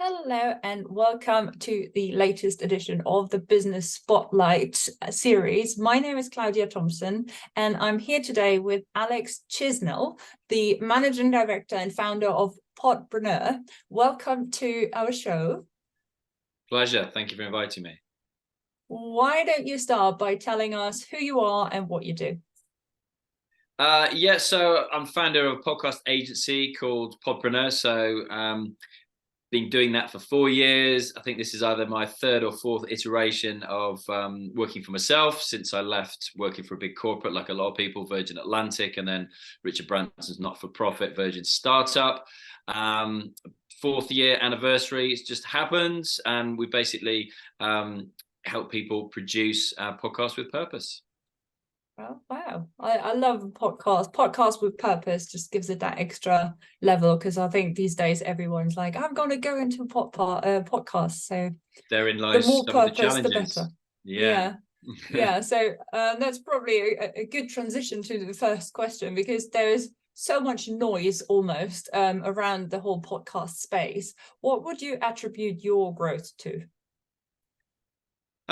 Hello and welcome to the latest edition of the Business Spotlight series. My name is Claudia Thompson and I'm here today with Alex Chisnall, the Managing Director and founder of Podpreneur. Welcome to our show. Pleasure. Thank you for inviting me. Why don't you start by telling us who you are and what you do? So I'm founder of a podcast agency called Podpreneur. Been doing that for 4 years. I think this is either my third or fourth iteration of working for myself since I left working for a big corporate, like a lot of people, Virgin Atlantic, and then Richard Branson's not-for-profit Virgin Startup. Fourth year anniversary, it's just happened, and we basically help people produce podcasts with purpose. Oh, wow. I love podcasts. Podcasts with purpose just gives it that extra level, because I think these days everyone's like, I'm going to go into a podcast. So therein lies the more some purpose, of the the challenges. better. Yeah. Yeah. So that's probably a good transition to the first question, because there is so much noise almost around the whole podcast space. What would you attribute your growth to?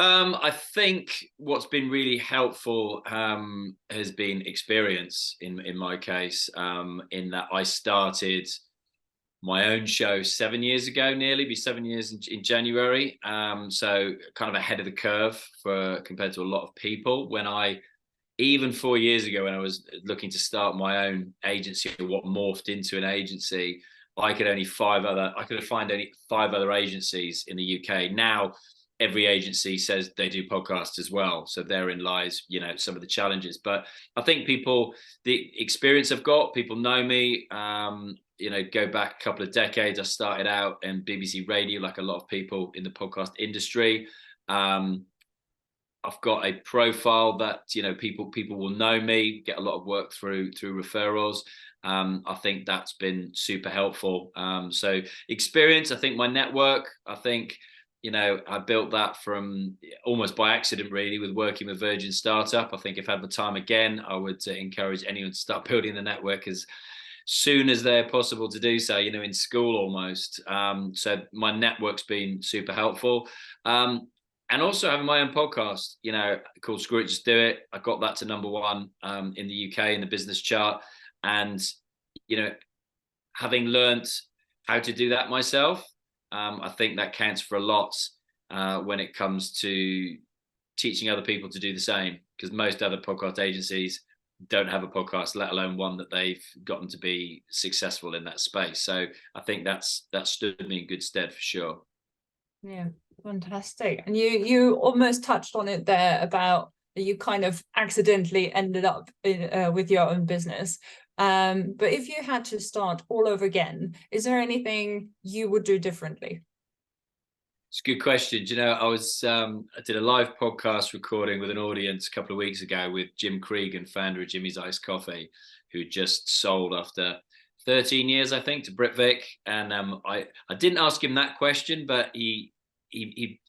I think what's been really helpful has been experience in my case, in that I started my own show 7 years ago, nearly be 7 years in January. So kind of ahead of the curve compared to a lot of people. Even 4 years ago, when I was looking to start my own agency, or what morphed into an agency, I could find only 5 other agencies in the UK. Now, every agency says they do podcasts as well. So therein lies, some of the challenges. But I think the experience I've got, people know me, go back a couple of decades. I started out in BBC Radio, like a lot of people in the podcast industry. I've got a profile that, people will know me, get a lot of work through referrals. I think that's been super helpful. So experience, I think my network, I built that from almost by accident, really, with working with Virgin Startup. I think if I had the time again, I would encourage anyone to start building the network as soon as they're possible to do so, in school almost. So my network's been super helpful. And also having my own podcast, called Screw It, Just Do It. I got that to #1 in the UK in the business chart. And, having learnt how to do that myself, I think that counts for a lot when it comes to teaching other people to do the same, because most other podcast agencies don't have a podcast, let alone one that they've gotten to be successful in that space. So I think that stood me in good stead for sure. Yeah, fantastic. And you almost touched on it there about you kind of accidentally ended up with your own business. But if you had to start all over again, is there anything you would do differently? It's a good question. I did a live podcast recording with an audience a couple of weeks ago with Jim Cregan, founder of Jimmy's Iced Coffee, who just sold after 13 years, I think, to Britvic. And I didn't ask him that question, but he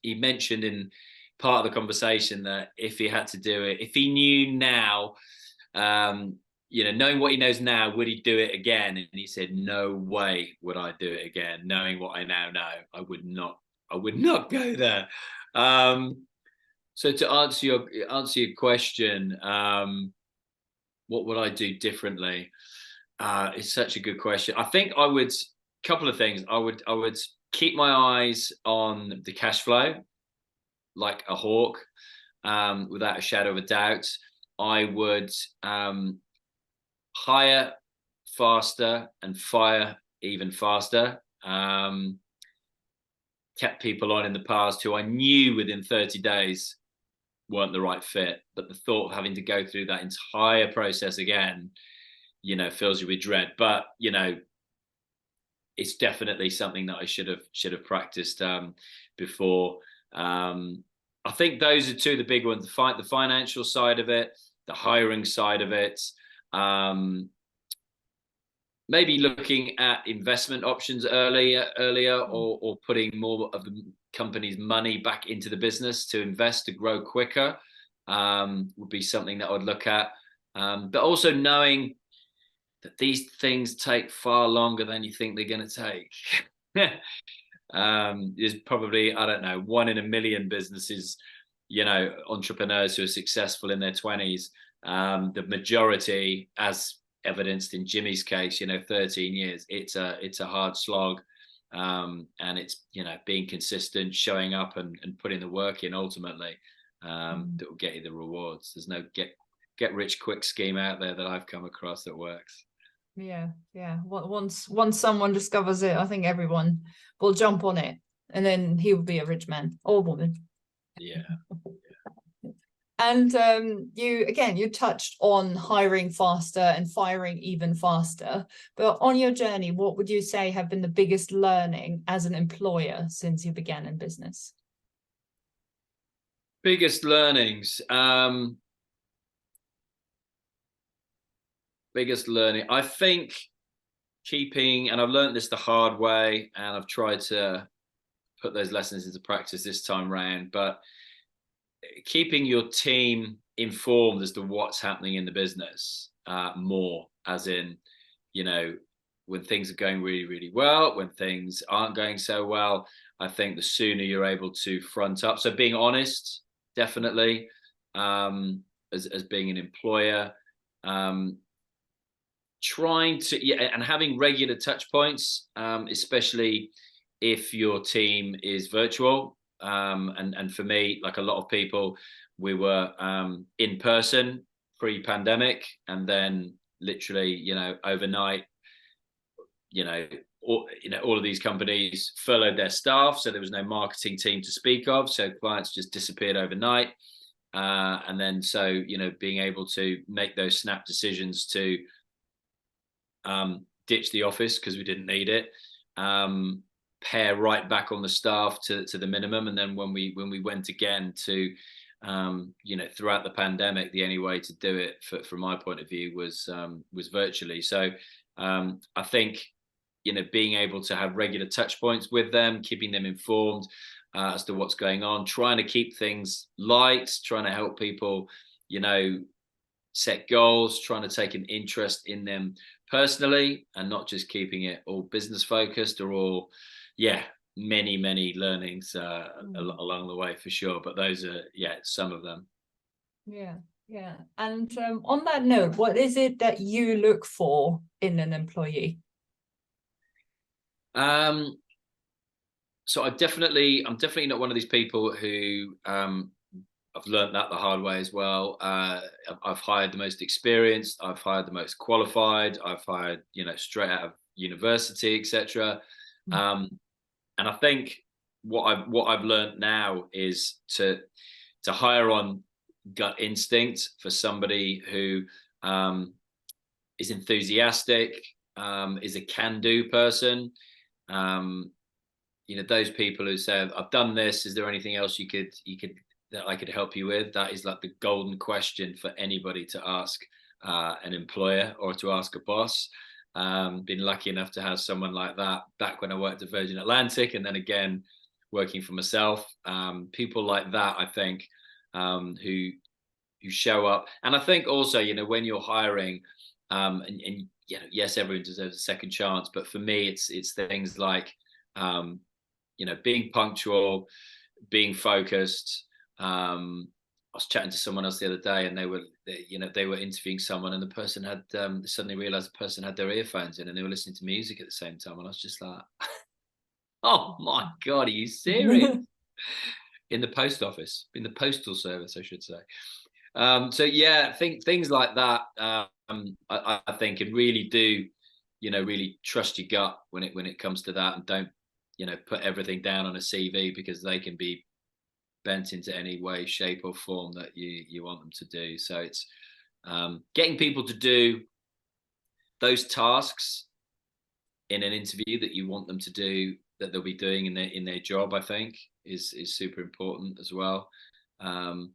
mentioned in part of the conversation that if he had to do it, if he knew now, knowing what he knows now, would he do it again? And he said, no way would I do it again. Knowing what I now know, I would not go there. So to answer your question, what would I do differently? It's such a good question. I think I would, couple of things. I would keep my eyes on the cash flow like a hawk, without a shadow of a doubt. I would hire faster and fire even faster. Kept people on in the past who I knew within 30 days weren't the right fit, but the thought of having to go through that entire process again, fills you with dread. But it's definitely something that I should have practiced before. I think those are two of the big ones: the financial side of it, the hiring side of it. Maybe looking at investment options earlier, or putting more of the company's money back into the business to invest to grow quicker, would be something that I would look at. But also knowing that these things take far longer than you think they're going to take. There's probably, I don't know, 1 in a million businesses, entrepreneurs who are successful in their 20s. The majority, as evidenced in Jimmy's case, 13 years, it's a hard slog. And it's, being consistent, showing up and putting the work in ultimately, that will get you the rewards. There's no get rich quick scheme out there that I've come across that works. Yeah. Once someone discovers it, I think everyone will jump on it, and then he will be a rich man or woman. Yeah. And you touched on hiring faster and firing even faster. But on your journey, what would you say have been the biggest learning as an employer since you began in business? Biggest learnings. Biggest learning, I think, and I've learned this the hard way, and I've tried to put those lessons into practice this time round, but keeping your team informed as to what's happening in the business, more, as in, when things are going really, really well, when things aren't going so well, I think the sooner you're able to front up. So being honest, definitely, as being an employer, trying to, and having regular touch points, especially if your team is virtual. And for me, like a lot of people, we were in person pre-pandemic, and then literally, overnight, all of these companies furloughed their staff, so there was no marketing team to speak of. So clients just disappeared overnight, and then so being able to make those snap decisions to ditch the office because we didn't need it, pare right back on the staff to the minimum, and then when we went again to throughout the pandemic, the only way to do it from my point of view was virtually. So I think being able to have regular touch points with them, keeping them informed as to what's going on, trying to keep things light, trying to help people set goals, trying to take an interest in them personally, and not just keeping it all business focused, or all many learnings along the way, for sure. But those are some of them. Yeah. And on that note, what is it that you look for in an employee? So I'm definitely not one of these people who, I've learned that the hard way as well. I've hired the most experienced, I've hired the most qualified, I've hired straight out of university, etc. And I think what I've learned now is to hire on gut instinct for somebody who is enthusiastic, is a can-do person. Those people who say, "I've done this. Is there anything else you could that I could help you with?" That is like the golden question for anybody to ask an employer, or to ask a boss. Been lucky enough to have someone like that back when I worked at Virgin Atlantic, and then again working for myself. People like that, I think, who show up. And I think also, when you're hiring, and yes, everyone deserves a second chance, but for me, it's things like being punctual, being focused. I was chatting to someone else the other day, and they were interviewing someone, and the person had suddenly realized the person had their earphones in, and they were listening to music at the same time. And I was just like, oh my God, are you serious? In the post office, in the postal service, I should say. So yeah, things like that, I think, and really do, really trust your gut when it comes to that, and don't, put everything down on a CV, because they can be bent into any way, shape, or form that you want them to do. So it's getting people to do those tasks in an interview that you want them to do, that they'll be doing in their job, I think is super important as well. Having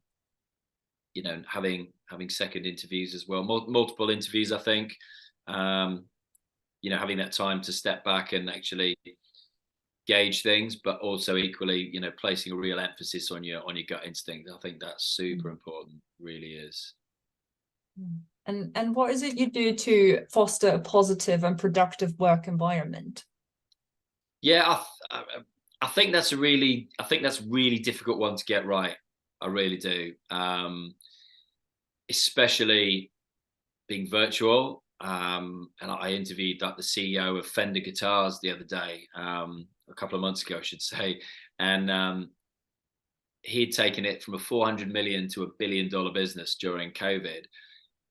second interviews as well, multiple interviews, I think. Having that time to step back and actually gauge things, but also equally, placing a real emphasis on your gut instinct. I think that's super important, really is. And what is it you do to foster a positive and productive work environment? Yeah, I think that's really difficult one to get right. I really do. Especially being virtual. And I interviewed like the CEO of Fender Guitars the other day, a couple of months ago, I should say. And he'd taken it from a 400 million to $1 billion business during COVID.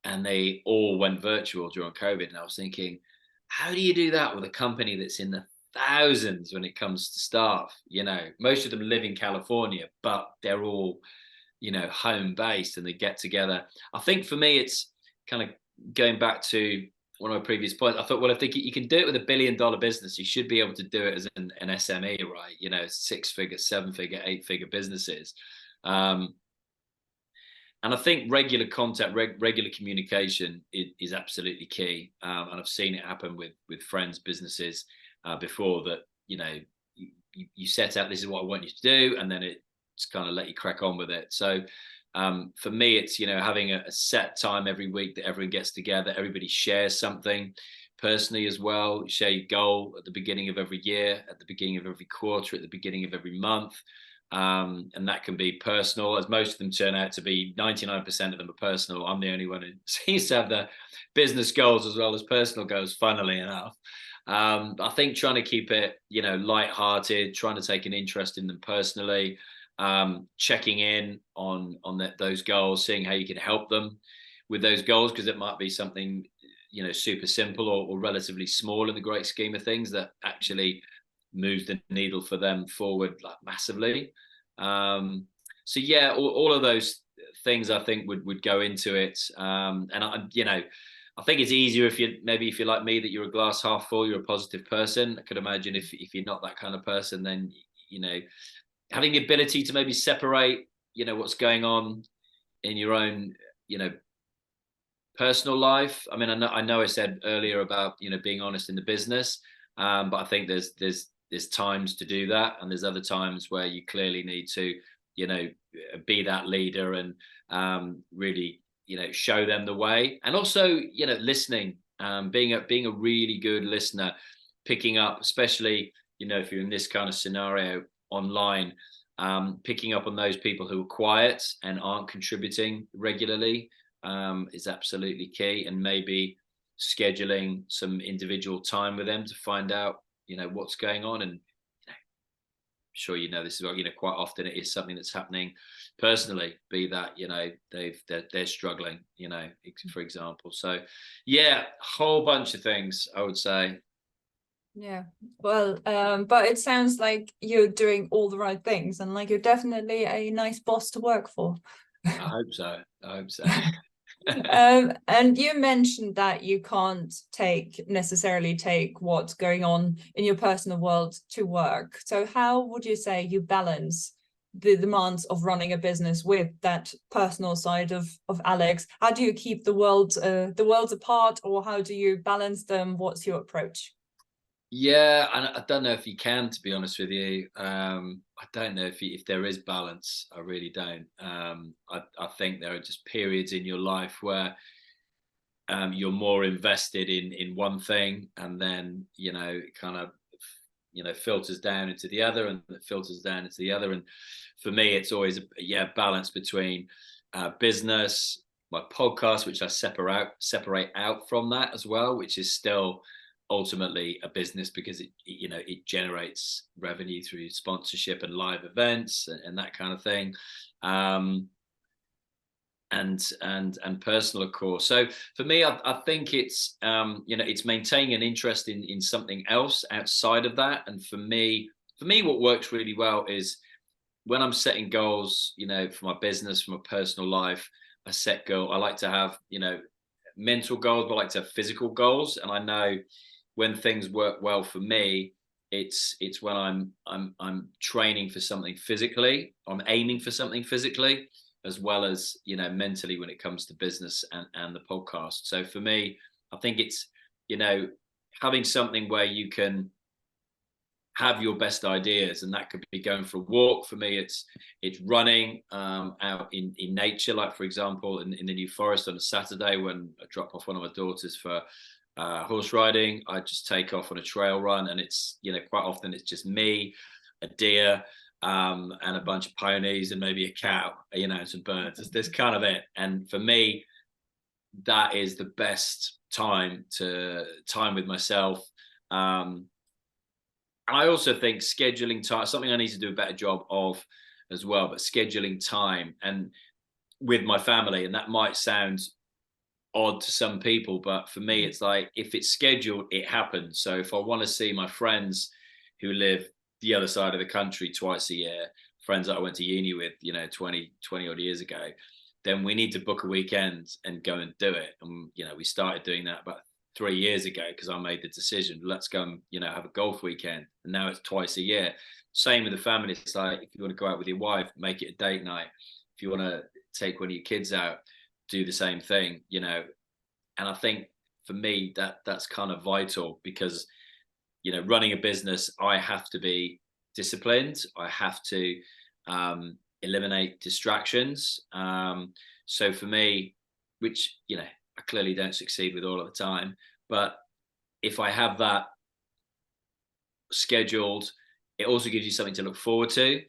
And they all went virtual during COVID. And I was thinking, how do you do that with a company that's in the thousands when it comes to staff? You know, most of them live in California, but they're all, you know, home based and they get together. I think for me, it's kind of going back to one of my previous points. I thought, well, if you can do it with $1 billion business, you should be able to do it as an SME, right? You know, 6-figure, 7-figure, 8-figure businesses. And I think regular contact, regular communication is absolutely key. And I've seen it happen with friends, businesses before that, you know, you set out, this is what I want you to do, and then it's kind of let you crack on with it. So for me, it's, you know, having a set time every week that everyone gets together, everybody shares something personally as well, share your goal at the beginning of every year, at the beginning of every quarter, at the beginning of every month. And that can be personal, as most of them turn out to be. 99% of them are personal. I'm the only one who seems to have the business goals as well as personal goals, funnily enough. I think trying to keep it, you know, lighthearted, trying to take an interest in them personally, checking in on those goals, seeing how you can help them with those goals, because it might be something, you know, super simple or relatively small in the great scheme of things that actually moves the needle for them forward like massively. So yeah, all of those things I think would go into it. And you know, I think it's easier if you're like me, that you're a glass half full, you're a positive person. I could imagine if you're not that kind of person, then, you know, having the ability to maybe separate, you know, what's going on in your own, you know, personal life. I mean, I know I said earlier about, you know, being honest in the business, but I think there's times to do that, and there's other times where you clearly need to, you know, be that leader and really, you know, show them the way. And also, you know, listening, being a really good listener, picking up, especially, you know, if you're in this kind of scenario online, picking up on those people who are quiet and aren't contributing regularly is absolutely key. And maybe scheduling some individual time with them to find out, you know, what's going on. And, you know, I'm sure you know this as well, you know, quite often it is something that's happening personally, be that, you know, they're struggling, you know, for example. So yeah, whole bunch of things, I would say. Yeah, well, but it sounds like you're doing all the right things, and like you're definitely a nice boss to work for. I hope so. And you mentioned that you can't necessarily take what's going on in your personal world to work. So how would you say you balance the demands of running a business with that personal side of Alex? How do you keep the worlds apart, or how do you balance them? What's your approach? Yeah, and I don't know if you can, to be honest with you. I don't know if there is balance. I really don't. I think there are just periods in your life where you're more invested in one thing, and then, you know, it kind of, you know, filters down into the other, and it filters down into the other. And for me, it's always balance between business, my podcast, which I separate out from that as well, which is still ultimately a business, because it, you know, it generates revenue through sponsorship and live events and that kind of thing, and personal, of course. So for me, I think it's you know, it's maintaining an interest in something else outside of that. And for me what works really well is when I'm setting goals, you know, for my business, for my personal life, I set goal. I like to have, you know, mental goals, but I like to have physical goals. And I know when things work well for me, it's when I'm training for something physically, I'm aiming for something physically, as well as, you know, mentally when it comes to business and the podcast. So for me, I think it's, you know, having something where you can have your best ideas, and that could be going for a walk. For me, it's running out in nature, like for example in the New Forest on a Saturday when I drop off one of my daughters for horse riding. I just take off on a trail run, and it's, you know, quite often it's just me. a deer, and a bunch of ponies and maybe a cow, you know, some birds. That's kind of it. And for me, that is the best time with myself. And I also think scheduling time, something I need to do a better job of as well, but scheduling time and with my family. And that might sound odd to some people, but for me, it's like, if it's scheduled, it happens. So if I want to see my friends who live the other side of the country twice a year, friends that I went to uni with, you know, 20 odd years ago, then we need to book a weekend and go and do it. And, you know, we started doing that about 3 years ago because I made the decision, let's go and, you know, have a golf weekend. And now it's twice a year. Same with the family. It's like, if you want to go out with your wife, make it a date night. If you want to take one of your kids out, do the same thing, you know. And I think for me, that's kind of vital because, you know, running a business, I have to be disciplined. I have to eliminate distractions. So for me, which, you know, I clearly don't succeed with all of the time, but if I have that scheduled, it also gives you something to look forward to.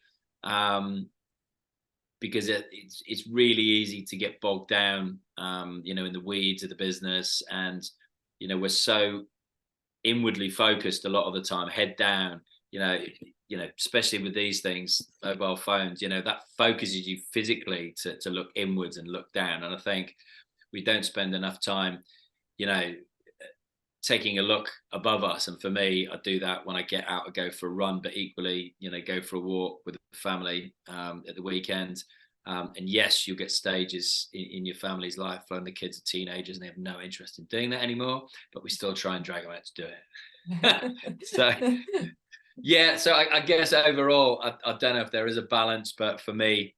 Because it's really easy to get bogged down, you know, in the weeds of the business. And, you know, we're so inwardly focused a lot of the time, head down, you know, especially with these things, mobile phones, you know, that focuses you physically to look inwards and look down. And I think we don't spend enough time, you know, taking a look above us. And for me, I do that when I get out, I go for a run, but equally, you know, go for a walk with the family at the weekend. And yes, you'll get stages in your family's life when the kids are teenagers and they have no interest in doing that anymore, but we still try and drag them out to do it. So yeah, so I guess overall, I don't know if there is a balance, but for me,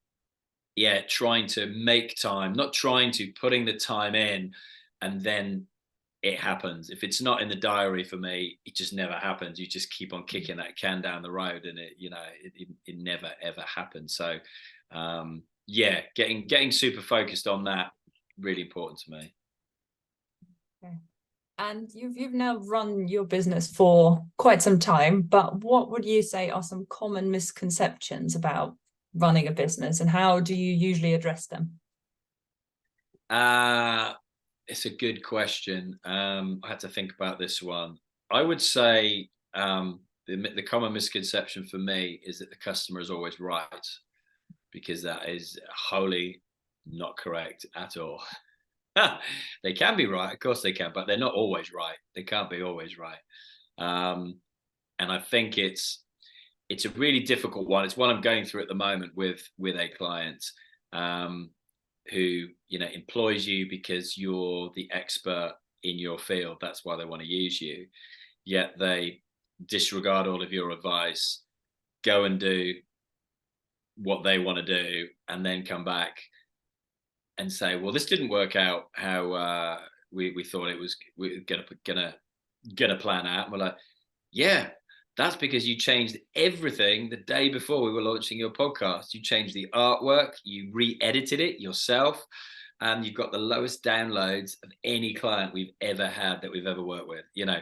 yeah, trying to make time, not trying to, putting the time in, and then it happens. If it's not in the diary for me, it just never happens. You just keep on kicking that can down the road, and it never ever happens. So yeah, getting super focused on that, really important to me. Okay. And you've now run your business for quite some time, but what would you say are some common misconceptions about running a business, and how do you usually address them? It's a good question. I had to think about this one. I would say the common misconception for me is that the customer is always right, because that is wholly not correct at all. They can be right, of course they can, but they're not always right. They can't be always right. And I think it's a really difficult one. It's one I'm going through at the moment with a client. Who, you know, employs you because you're the expert in your field. That's why they want to use you. Yet they disregard all of your advice, go and do what they want to do, and then come back and say, well, this didn't work out how we thought it was gonna plan out. And we're like, yeah, that's because you changed everything the day before we were launching your podcast. You changed the artwork, you re-edited it yourself, and you've got the lowest downloads of any client we've ever had that we've ever worked with. You know,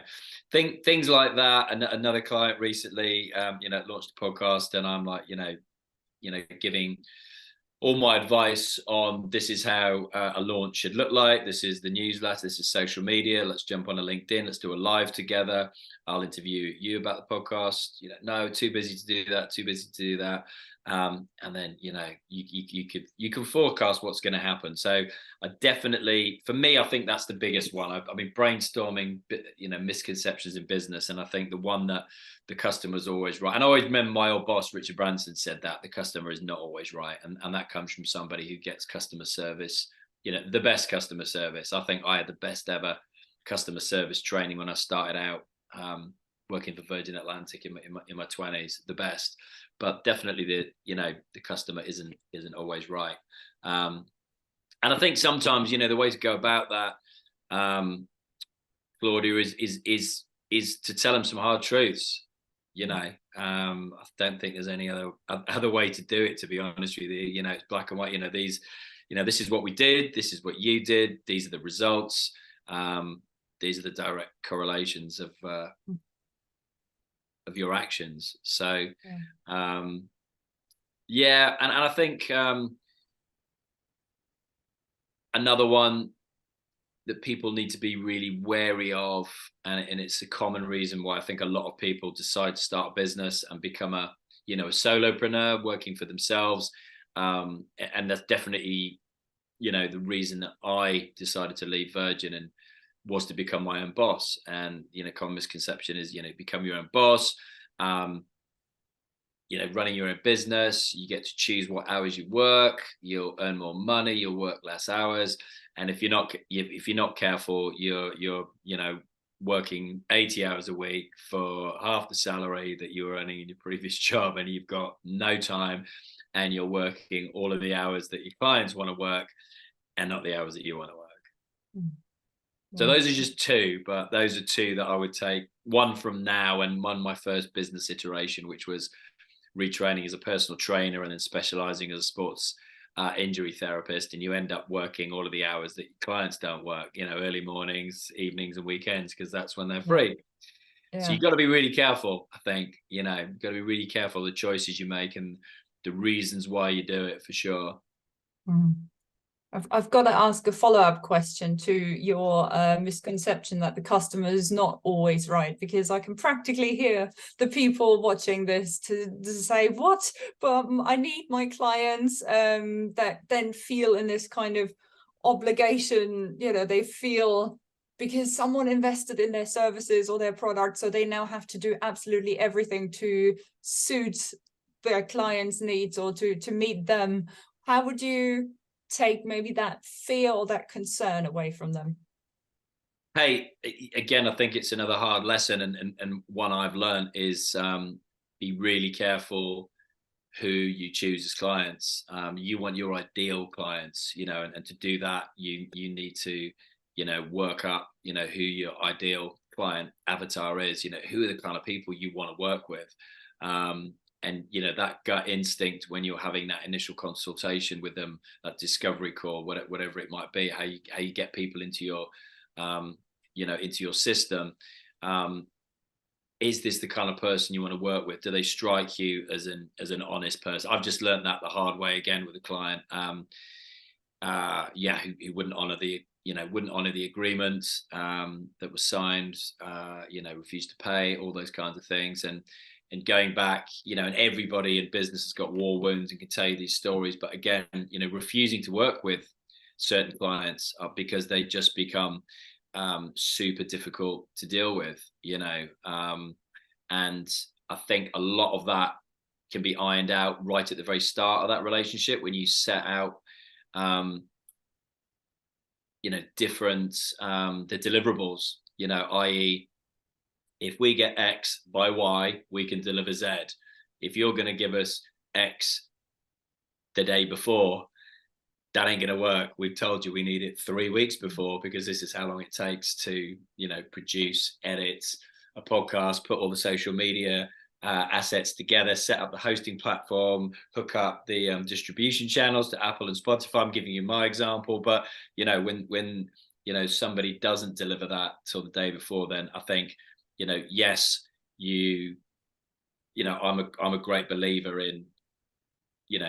things like that. And another client recently, you know, launched a podcast, and I'm like, you know, giving all my advice on, this is how a launch should look like. This is the newsletter. This is social media. Let's jump on a LinkedIn. Let's do a live together. I'll interview you about the podcast. You know, no, too busy to do that. Too busy to do that. And then, you know, you can forecast what's going to happen. So I definitely, for me, I think that's the biggest one. I've been brainstorming, you know, misconceptions in business, and I think the one that the customer's always right. And I always remember my old boss, Richard Branson, said that the customer is not always right. And that comes from somebody who gets customer service, you know, the best customer service. I think I had the best ever customer service training when I started out working for Virgin Atlantic in my 20s, the best. But definitely the customer isn't always right. And I think sometimes, you know, the way to go about that, Claudia, is to tell them some hard truths. You know, I don't think there's any other way to do it, to be honest with you. You know, it's black and white. You know, this is what we did. This is what you did. These are the results. These are the direct correlations of your actions. So Yeah. yeah, and I think another one that people need to be really wary of, and it's a common reason why I think a lot of people decide to start a business and become a solopreneur working for themselves. And that's definitely the reason that I decided to leave Virgin and was to become my own boss. And common misconception is become your own boss. Running your own business, you get to choose what hours you work, you'll earn more money, you'll work less hours. And if you're not careful, you're working 80 hours a week for half the salary that you were earning in your previous job, and you've got no time, and you're working all of the hours that your clients want to work and not the hours that you want to work. So those are just two, but those are two that I would take. One from now, and one my first business iteration, which was retraining as a personal trainer and then specializing as a sports injury therapist. And you end up working all of the hours that your clients don't work, early mornings, evenings, and weekends, because that's when they're free. So you've got to be really careful, I think. You've got to be really careful the choices you make and the reasons why you do it, for sure. I've got to ask a follow-up question to your misconception that the customer is not always right, because I can practically hear the people watching this to say, what? But I need my clients that then feel in this kind of obligation, they feel because someone invested in their services or their product, so they now have to do absolutely everything to suit their clients' needs or to meet them. How would you take maybe that fear or that concern away from them? Hey, again, I think it's another hard lesson, and one I've learned is be really careful who you choose as clients. You want your ideal clients, and to do that, you need to, work up, who your ideal client avatar is. Who are the kind of people you want to work with. And that gut instinct when you're having that initial consultation with them, that discovery call, whatever it might be, how you get people into your into your system. Is this the kind of person you want to work with? Do they strike you as an honest person? I've just learned that the hard way again with a client. Who wouldn't honor the agreement that was signed, refused to pay, all those kinds of things. And going back, and everybody in business has got war wounds and can tell you these stories. But again, refusing to work with certain clients because they just become super difficult to deal with, and I think a lot of that can be ironed out right at the very start of that relationship when you set out, different, the deliverables, i.e., if we get X by Y, we can deliver Z. If you're going to give us X the day before, that ain't going to work. We've told you we need it 3 weeks before, because this is how long it takes to, produce, edit a podcast, put all the social media assets together, set up the hosting platform, hook up the distribution channels to Apple and Spotify. I'm giving you my example, but when somebody doesn't deliver that till the day before, then I think, yes, I'm a great believer in,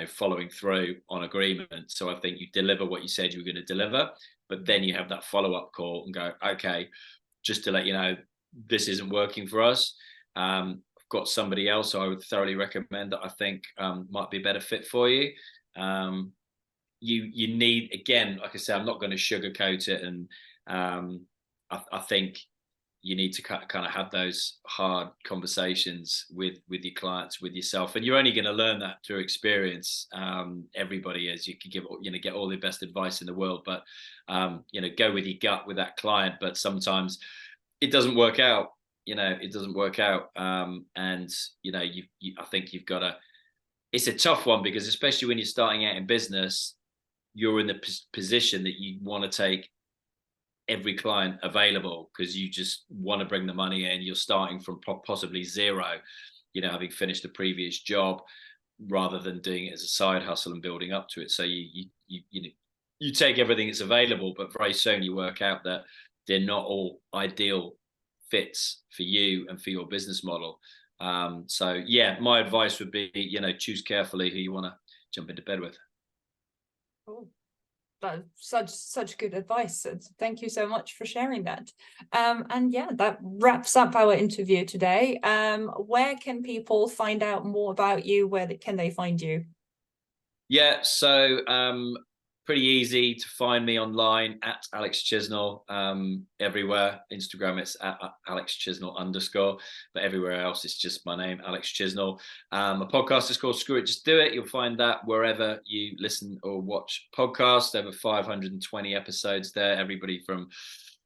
following through on agreement. So I think you deliver what you said you were going to deliver, but then you have that follow-up call and go, okay, just to let you know, this isn't working for us. I've got somebody else I would thoroughly recommend that I think might be a better fit for you. You need, again, like I said, I'm not going to sugarcoat it, and I think you need to kind of have those hard conversations with your clients, with yourself, and you're only going to learn that through experience. Everybody is. You can get all the best advice in the world, but go with your gut with that client. But sometimes it doesn't work out. It doesn't work out, and I think you've got to. It's a tough one, because especially when you're starting out in business, you're in the position that you want to take every client available, because you just want to bring the money in. You're starting from possibly zero, having finished a previous job, rather than doing it as a side hustle and building up to it. So you take everything that's available, but very soon you work out that they're not all ideal fits for you and for your business model. So yeah, my advice would be, choose carefully who you want to jump into bed with. Cool. That's such good advice. Thank you so much for sharing that. And yeah, that wraps up our interview today. Where can people find out more about you? Can they find you? Yeah, so pretty easy to find me online at Alex Chisnall, everywhere. Instagram, it's at Alex Chisnall _, but everywhere else it's just my name, Alex Chisnall. A podcast is called Screw It, Just Do It. You'll find that wherever you listen or watch podcasts. Over 520 episodes there. Everybody from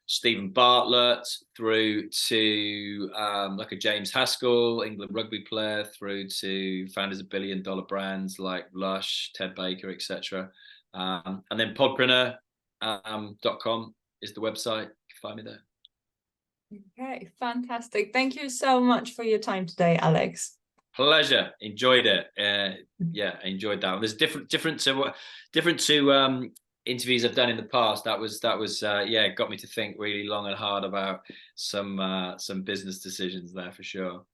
Stephen Bartlett through to like a James Haskell, England rugby player, through to founders of billion-dollar brands like Lush, Ted Baker, etc. And then podpreneur.com is the website. You can find me there. Okay, fantastic. Thank you so much for your time today, Alex. Pleasure. Enjoyed it. Yeah, I enjoyed that one. There's different to interviews I've done in the past. That was yeah, got me to think really long and hard about some business decisions there for sure.